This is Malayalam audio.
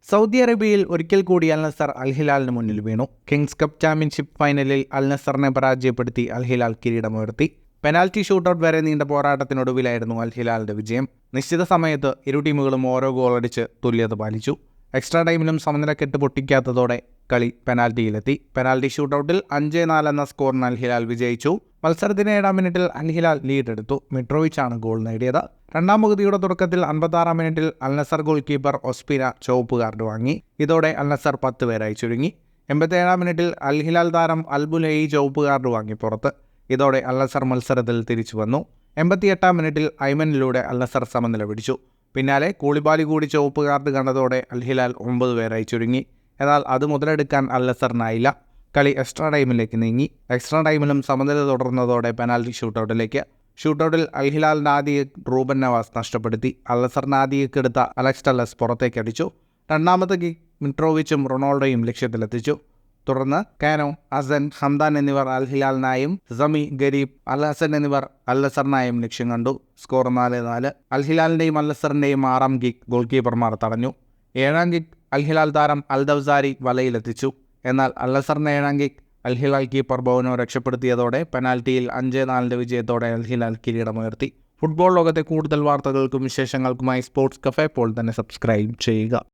സൗദി അറേബ്യയിൽ ഒരിക്കൽ കൂടി അൽ നസർ അൽ ഹിലാലിന് മുന്നിൽ വീണു. കിങ്സ് കപ്പ് ചാമ്പ്യൻഷിപ്പ് ഫൈനലിൽ അൽ നസറിനെ പരാജയപ്പെടുത്തി അൽ ഹിലാൽ കിരീടമുയർത്തി. പെനാൽറ്റി ഷൂട്ടൌട്ട് വരെ നീണ്ട പോരാട്ടത്തിനൊടുവിലായിരുന്നു അൽ ഹിലാലിന്റെ വിജയം. നിശ്ചിത സമയത്ത് ഇരു ടീമുകളും ഓരോ ഗോളടിച്ച് തുല്യത പാലിച്ചു. എക്സ്ട്രാ ടൈമിലും സമനിലക്കെട്ട് പൊട്ടിക്കാത്തതോടെ കളി പെനാൽറ്റിയിലെത്തി. പെനാൽറ്റി ഷൂട്ടൌട്ടിൽ 5-4 എന്ന സ്കോറിന് അൽ ഹിലാൽ വിജയിച്ചു. മത്സരത്തിന് 7-ാം മിനിറ്റിൽ അൽ ഹിലാൽ ലീഡെടുത്തു. മിട്രോവിച്ചാണ് ഗോൾ നേടിയത്. രണ്ടാം പകുതിയുടെ തുടക്കത്തിൽ 56-ാം മിനിറ്റിൽ അൽ നസർ ഗോൾ കീപ്പർ ഒസ്പിന ചുവപ്പ് കാർഡ് വാങ്ങി. ഇതോടെ അൽ നസർ 10 പേരായി ചുരുങ്ങി. 87-ാം മിനിറ്റിൽ അൽ ഹിലാൽ താരം അൽ ബുലൈ ചുവപ്പ് കാർഡ് വാങ്ങി പുറത്ത്. ഇതോടെ അൽ നസർ മത്സരത്തിൽ തിരിച്ചു വന്നു. 88-ാം മിനിറ്റിൽ ഐമനിലൂടെ അൽ നസർ സമനില പിടിച്ചു. പിന്നാലെ കൂളിബാലി കൂടി ചുവപ്പ് കാർഡ് കണ്ടതോടെ അൽ ഹിലാൽ 9 പേരായി ചുരുങ്ങി. എന്നാൽ അത് മുതലെടുക്കാൻ അൽ നസറിനായില്ല. കളി എക്സ്ട്രാ ടൈമിലേക്ക് നീങ്ങി. എക്സ്ട്രാ ടൈമിലും സമനില തുടർന്നതോടെ പെനാൽറ്റി ഷൂട്ടൌട്ടിലേക്ക്. ഷൂട്ടൌട്ടിൽ അൽ ഹിലാലിൻ്റെ ആദ്യ റൂബൻ നവാസ് നഷ്ടപ്പെടുത്തി. അൽ നസറിന് ആദ്യ എടുത്ത അലക്സ് ടല്ലസ് പുറത്തേക്ക് അടിച്ചു. രണ്ടാമത്തെ കിക്ക് മിട്രോവിച്ചും റൊണാൾഡോയും ലക്ഷ്യത്തിലെത്തിച്ചു. തുടർന്ന് കാനോ, ഹസൻ, ഹംദാൻ എന്നിവർ അൽ ഹിലാലിനായും സമി, ഗരീബ്, അൽ ഹസൻ എന്നിവർ അൽ നസറിനായും ലക്ഷ്യം കണ്ടു. സ്കോർ 4-4. അൽ ഹിലാലിൻ്റെയും അൽ നസറിൻ്റെയും 6-ാം കിക്ക് ഗോൾ കീപ്പർമാർ തടഞ്ഞു. 7-ാം കിക്ക് അൽ ഹിലാൽ താരം അൽ ദവ്സാരി വലയിലെത്തിച്ചു. എന്നാൽ അൽ നസറിൻ്റെ 7-ാം കിക്ക് അൽ ഹിലാൽ കീപ്പർ ബോനോ രക്ഷപ്പെടുത്തിയതോടെ പെനാൽറ്റിയിൽ 5-4 വിജയത്തോടെ അൽ ഹിലാൽ കിരീടമുയർത്തി. ഫുട്ബോൾ ലോകത്തെ കൂടുതൽ വാർത്തകൾക്കും വിശേഷങ്ങൾക്കുമായി സ്പോർട്സ് കഫേ ഇപ്പോൾ തന്നെ സബ്സ്ക്രൈബ് ചെയ്യുക.